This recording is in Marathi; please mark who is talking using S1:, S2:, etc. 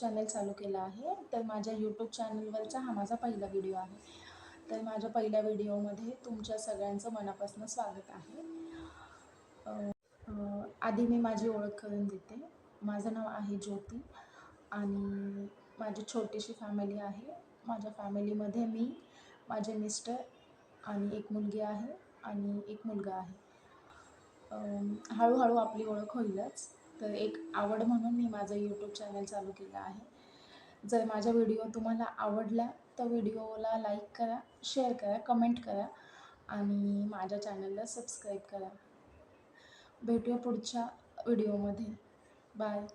S1: चॅनल चालू केलं आहे. तर माझ्या यूट्यूब चॅनलवरचा हा माझा पहिला व्हिडिओ आहे. तर माझ्या पहिल्या व्हिडिओमध्ये तुमच्या सगळ्यांचं मनापासून स्वागत आहे. आधी मी माझी ओळख करून देते. माझं नाव आहे ज्योती आणि माझी छोटीशी फॅमिली आहे. माझ्या फॅमिलीमध्ये मी, माझे मिस्टर आणि एक मुलगी आहे आणि एक मुलगा आहे. हळूहळू आपली ओळख होईलच. तर एक आवड म्हणून मी माझं यूट्यूब चॅनल चालू केलं आहे. जर माझ्या व्हिडिओ तुम्हाला आवडल्या तर व्हिडिओला लाईक करा, शेअर करा, कमेंट करा आणि माझ्या चॅनलला सबस्क्राईब करा. भेटूया पुढच्या व्हिडिओमध्ये. बाय.